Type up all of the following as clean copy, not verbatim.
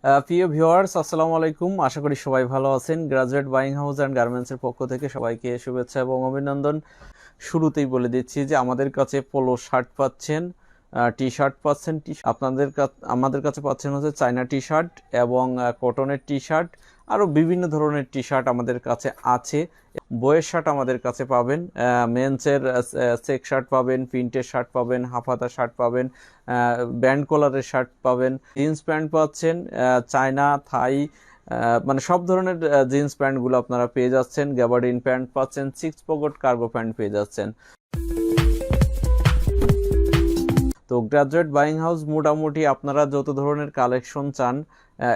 প্রিয় ভিউয়ার্স, আসসালামু আলাইকুম। আশা করি সবাই ভালো আছেন। গ্রাজুয়েট বাইং হাউস অ্যান্ড গার্মেন্টসের পক্ষ থেকে সবাইকে শুভেচ্ছা এবং অভিনন্দন। শুরুতেই বলে দিচ্ছি যে আমাদের কাছে পোলো শার্ট পাচ্ছেন, টি শার্ট পাচ্ছেন, আমাদের কাছে পাচ্ছেন হচ্ছে চায়না টি শার্ট এবং কটনের টি শার্ট, আরও বিভিন্ন ধরনের টি শার্ট আমাদের কাছে আছে। বয়ের শার্ট আমাদের কাছে পাবেন, মেন্সের চেক শার্ট পাবেন, প্রিন্টের শার্ট পাবেন, হাফহাতা শার্ট পাবেন, ব্যান্ড কলারের শার্ট পাবেন, জিন্স প্যান্ট পাচ্ছেন, চায়না, থাই, মানে সব ধরনের জিন্স প্যান্টগুলো আপনারা পেয়ে যাচ্ছেন। গ্যাবার্ডিন প্যান্ট পাচ্ছেন, 6 পকেট কার্গো প্যান্ট পেয়ে যাচ্ছেন। তো গ্রাজুয়েট বাইং হাউস মোটামুটি আপনারা যত ধরনের কালেকশন চান,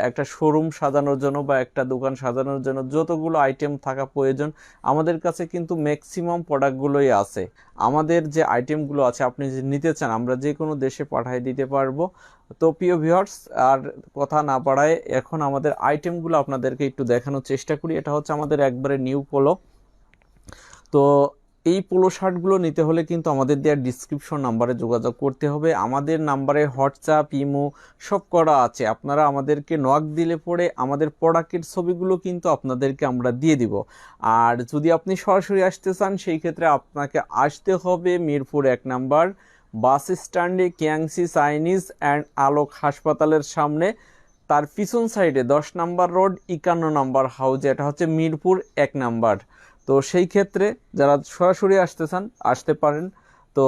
একটা শোরুম সাজানোর জন্য বা একটা দোকান সাজানোর জন্য যতগুলো আইটেম থাকা প্রয়োজন আমাদের কাছে কিন্তু ম্যাক্সিমাম প্রোডাক্টগুলোই আছে। আমাদের যে আইটেমগুলো আছে আপনি যে নিতে চান আমরা যে কোনো দেশে পাঠিয়ে দিতে পারবো। তো প্রিয় ভিউয়ার্স, আর কথা না বাড়ায় এখন আমাদের আইটেমগুলো আপনাদেরকে একটু দেখানোর চেষ্টা করি। এটা হচ্ছে আমাদের একবারে নিউ পোলো। তো এই পোলো শার্টগুলো নিতে হলে কিন্তু আমাদের দেওয়ার ডিসক্রিপশন নাম্বারে যোগাযোগ করতে হবে। আমাদের নাম্বারে হোয়াটসঅ্যাপ, ইমো সব করা আছে। আপনারা আমাদেরকে নক দিলে পরে আমাদের প্রোডাক্টের ছবিগুলো কিন্তু আপনাদেরকে আমরা দিয়ে দিব। আর যদি আপনি সরাসরি আসতে চান সেই ক্ষেত্রে আপনাকে আসতে হবে মিরপুর 1 নাম্বার বাস স্ট্যান্ডে, কিয়াংসি চাইনিজ অ্যান্ড আলোক হাসপাতালের সামনে, তার পিছন সাইডে 10 নাম্বার রোড 51 নাম্বার হাউস, এটা হচ্ছে মিরপুর 1 নাম্বার। তো সেই ক্ষেত্রে যারা সরাসরি আসতে চান আসতে পারেন। তো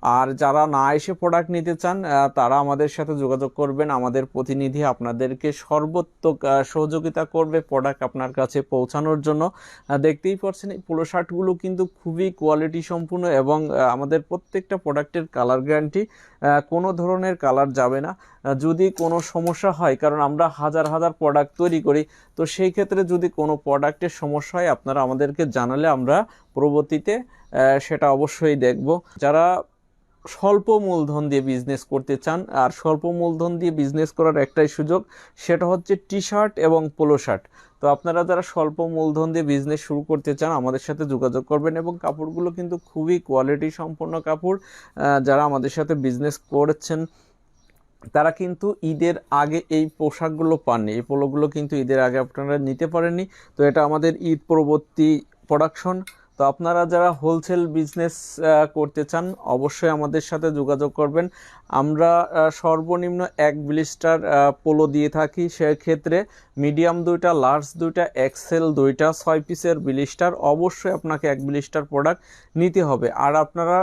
আর যারা না এসে প্রোডাক্ট নিতে চান তারা আমাদের সাথে যোগাযোগ করবেন। আমাদের প্রতিনিধি আপনাদেরকে সর্বোত্তক সহযোগিতা করবে প্রোডাক্ট আপনার কাছে পৌঁছানোর জন্য। দেখতেই পাচ্ছেন এই পোলো শার্টগুলো কিন্তু খুবই কোয়ালিটি সম্পূর্ণ এবং আমাদের প্রত্যেকটা প্রোডাক্টের কালার গ্যারান্টি, কোনো ধরনের কালার যাবে না। যদি কোনো সমস্যা হয়, কারণ আমরা হাজার হাজার প্রোডাক্ট তৈরি করি, তো সেই ক্ষেত্রে যদি কোনো প্রোডাক্টের সমস্যা হয় আপনারা আমাদেরকে জানালে আমরা পরবর্তীতে সেটা অবশ্যই দেখব। যারা স্বল্প মূলধন দিয়ে বিজনেস করতে চান, আর স্বল্প মূলধন দিয়ে বিজনেস করার একটাই সুযোগ, সেটা হচ্ছে টি শার্ট এবং পোলো শার্ট। তো আপনারা যারা স্বল্প মূলধন দিয়ে বিজনেস শুরু করতে চান আমাদের সাথে যোগাযোগ করবেন এবং কাপড়গুলো কিন্তু খুবই কোয়ালিটি সম্পন্ন কাপড়। যারা আমাদের সাথে বিজনেস করছেন তারা কিন্তু ঈদের আগে এই পোশাকগুলো পাননি, এই পোলোগুলো কিন্তু ঈদের আগে আপনারা নিতে পারেননি। তো এটা আমাদের ঈদ পরবর্তী প্রোডাকশন। তো আপনারা যারা হোলসেল বিজনেস করতে চান অবশ্যই আমাদের সাথে যোগাযোগ করবেন। আমরা সর্বনিম্ন 1 ব্লিস্টার পোলো দিয়ে থাকি, সেক্ষেত্রে মিডিয়াম 2টা, লার্জ 2টা, এক্সেল 2টা, 6 পিসের ব্লিস্টার অবশ্যই আপনাকে 1 ব্লিস্টার প্রোডাক্ট নিতে হবে। আর আপনারা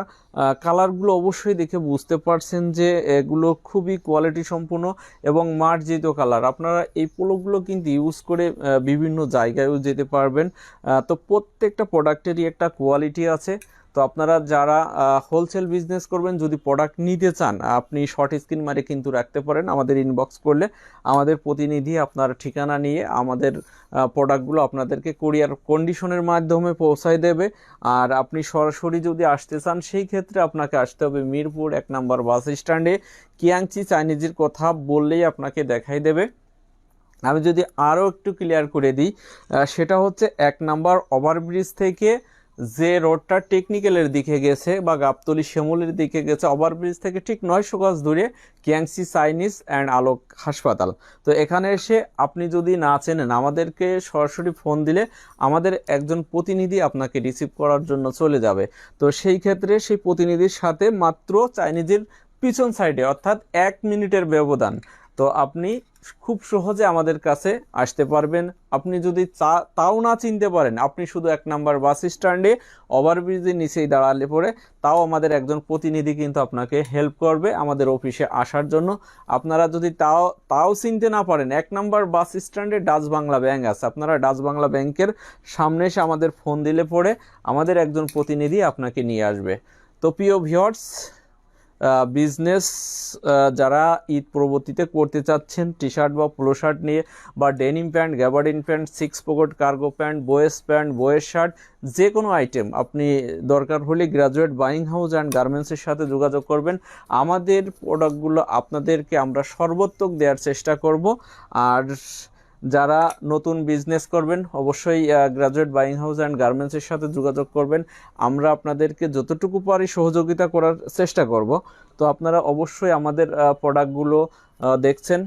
কালারগুলো অবশ্যই দেখে বুঝতে পারছেন যে এগুলো খুবই কোয়ালিটি সম্পূর্ণ এবং মার্জিত কালার। আপনারা এই পোলোগুলো কিন্তু ইউজ করে বিভিন্ন জায়গায়ও যেতে পারবেন। তো প্রত্যেকটা প্রোডাক্টেরই একটা কোয়ালিটি আছে। তো আপনারা যারা হোলসেল বিজনেস করবেন, যদি প্রোডাক্ট নিতে চান আপনি শর্ট স্ক্রিন মারে কিন্তু রাখতে পারেন। আমাদের ইনবক্স করলে আমাদের প্রতিনিধি আপনার ঠিকানা নিয়ে আমাদের প্রোডাক্টগুলো আপনাদেরকে কুরিয়ার কন্ডিশনের মাধ্যমে পৌঁছায় দেবে। আর আপনি সরাসরি যদি আসতে চান সেই ক্ষেত্রে আপনাকে আসতে হবে মিরপুর 1 নাম্বার বাস স্ট্যান্ডে। কিয়াংসি চাইনিজের কথা বললেই আপনাকে দেখাই দেবে। আমি যদি আরও একটু ক্লিয়ার করে দিই, সেটা হচ্ছে 1 নাম্বার ওভারব্রিজ থেকে যে রোডটা টেকনিক্যালের দিকে গেছে বা গাবতলী শ্যামলের দিকে গেছে, ওভারব্রিজ থেকে ঠিক 900 গজ দূরে কিয়াংসি চাইনিজ অ্যান্ড আলোক হাসপাতাল। তো এখানে এসে আপনি যদি না চেনেন আমাদেরকে সরাসরি ফোন দিলে আমাদের একজন প্রতিনিধি আপনাকে রিসিভ করার জন্য চলে যাবে। তো সেই ক্ষেত্রে সেই প্রতিনিধির সাথে মাত্র চাইনিজের পিছন সাইডে, অর্থাৎ 1 মিনিটের ব্যবধান। তো আপনি খুব সহজে আমাদের কাছে আসতে পারবেন। আপনি যদি তাও না চিনতে পারেন, আপনি শুধু 1 নাম্বার বাস স্ট্যান্ডে ওভারব্রিজের নিচেই দাঁড়ালে পরে তাও আমাদের একজন প্রতিনিধি কিন্তু আপনাকে হেল্প করবে আমাদের অফিসে আসার জন্য। আপনারা যদি তাও চিনতে না পারেন, 1 নাম্বার বাস স্ট্যান্ডে ডাচ বাংলা ব্যাংক আছে, আপনারা ডাচ বাংলা ব্যাংকের সামনে এসে আমাদের ফোন দিলে পরে আমাদের একজন প্রতিনিধি আপনাকে নিয়ে আসবে। তো প্রিয় ভিউয়ার্স, বিজনেস যারা ঈদ পরবর্তীতে করতে চাচ্ছেন টি শার্ট বা পোলো শার্ট নিয়ে, বা denim pant, gabardine pant, 6 pocket cargo pant, boys shirt, যে কোনো আইটেম আপনি দরকার হলে গ্রাজুয়েট বাইং হাউস অ্যান্ড গার্মেন্টসের সাথে যোগাযোগ করবেন। আমাদের প্রোডাক্টগুলো আপনাদেরকে আমরা সর্বোত্তক দেওয়ার চেষ্টা করব। আর যারা নতুন বিজনেস করবেন অবশ্যই গ্রাজুয়েট বাইং হাউস অ্যান্ড গার্মেন্টসের সাথে যোগাযোগ করবেন। আমরা আপনাদেরকে যতটুকু পারি সহযোগিতা করার চেষ্টা করব। তো আপনারা অবশ্যই আমাদের প্রোডাক্টগুলো দেখছেন।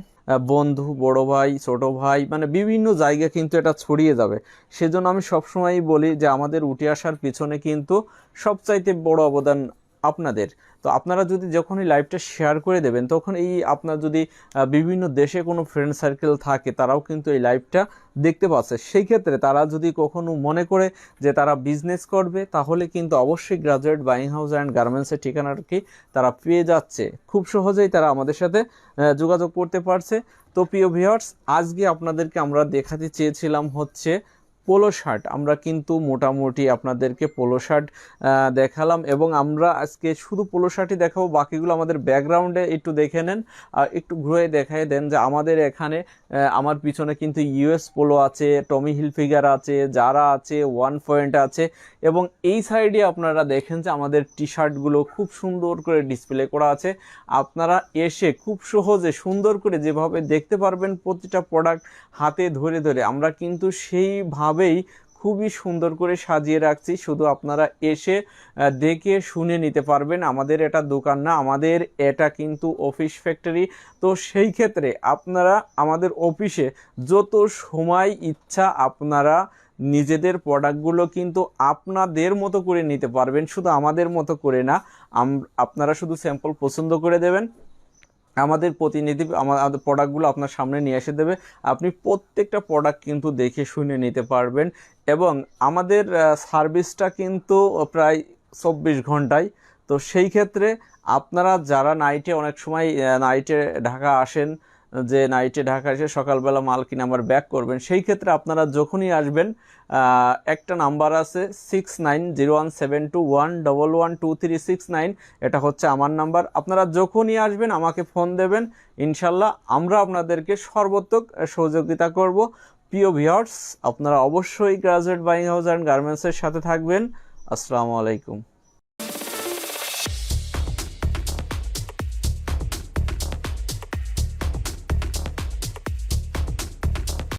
বন্ধু, বড় ভাই, ছোট ভাই, মানে বিভিন্ন জায়গায় কিন্তু এটা ছড়িয়ে যাবে। সেজন্য আমি সবসময়ই বলি যে আমাদের উঠে আসার পিছনে কিন্তু সবচাইতে বড় অবদান আপনাদের। তো আপনারা যদি যখনই লাইভটা শেয়ার করে দেবেন, তখন এই আপনার যদি বিভিন্ন দেশে কোনো ফ্রেন্ড সার্কেল থাকে, তারাও কিন্তু এই লাইভটা দেখতে পাচ্ছে। সেই ক্ষেত্রে তারা যদি কখনো মনে করে যে তারা বিজনেস করবে, তাহলে কিন্তু অবশ্যই গ্রাজুয়েট বাইং হাউস অ্যান্ড গার্মেন্টসের ঠিকানাটি তারা পেয়ে যাচ্ছে। খুব সহজেই তারা আমাদের সাথে যোগাযোগ করতে পারছে। তো প্রিয় ভিউয়ার্স, আজকে আপনাদেরকে আমরা দেখাতে চেয়েছিলাম হচ্ছে পোলো শার্ট। আমরা কিন্তু মোটামুটি আপনাদেরকে পোলো শার্ট দেখালাম, এবং আমরা আজকে শুধু পোলো শার্টই দেখাবো, বাকিগুলো আমাদের ব্যাকগ্রাউন্ডে একটু দেখে নেন, আর একটু ঘুরে দেখাই দেন যে আমাদের এখানে আমার পিছনে কিন্তু ইউএস পোলো আছে, টমি হিলফিগার আছে, জারা আছে, ওয়ান পয়েন্ট আছে, এবং এই সাইডে আপনারা দেখেন যে আমাদের টি শার্টগুলো খুব সুন্দর করে ডিসপ্লে করা আছে। আপনারা এসে খুব সহজে সুন্দর করে যেভাবে দেখতে পারবেন প্রতিটা প্রোডাক্ট হাতে ধরে ধরে, আমরা কিন্তু সেইভাবেই খুবই সুন্দর করে সাজিয়ে রাখছি। শুধু আপনারা এসে দেখে শুনে নিতে পারবেন। আমাদের এটা দোকান না, আমাদের এটা কিন্তু অফিস ফ্যাক্টরি। তো সেই ক্ষেত্রে আপনারা আমাদের অফিসে যত সময় ইচ্ছা আপনারা নিজেদের প্রোডাক্টগুলো কিন্তু আপনাদের মতো করে নিতে পারবেন, শুধু আমাদের মতো করে না। আপনারা শুধু স্যাম্পল পছন্দ করে দেবেন, আমাদের প্রতিনিধি আমাদের প্রোডাক্টগুলো আপনার সামনে নিয়ে এসে দেবে, আপনি প্রত্যেকটা প্রোডাক্ট কিন্তু দেখে শুনে নিতে পারবেন। এবং আমাদের সার্ভিসটা কিন্তু প্রায় 24 ঘন্টায়। তো সেই ক্ষেত্রে আপনারা যারা নাইটে অনেক সময় নাইটে ঢাকা আসেন, যে নাইটে ঢাকা এসে সকালবেলা মাল কিনে আবার ব্যাক করবেন, সেই ক্ষেত্রে আপনারা যখনই আসবেন একটা নাম্বার আছে 690172112369, এটা হচ্ছে আমার নাম্বার। আপনারা যখনই আসবেন আমাকে ফোন দেবেন, ইনশাল্লাহ আমরা আপনাদেরকে সর্বোত্তক সহযোগিতা করব। প্রিয় ভিউয়ার্স, আপনারা অবশ্যই গ্রাজুয়েট বাইং হাউস অ্যান্ড গার্মেন্টসের সাথে থাকবেন। আসসালামু আলাইকুম।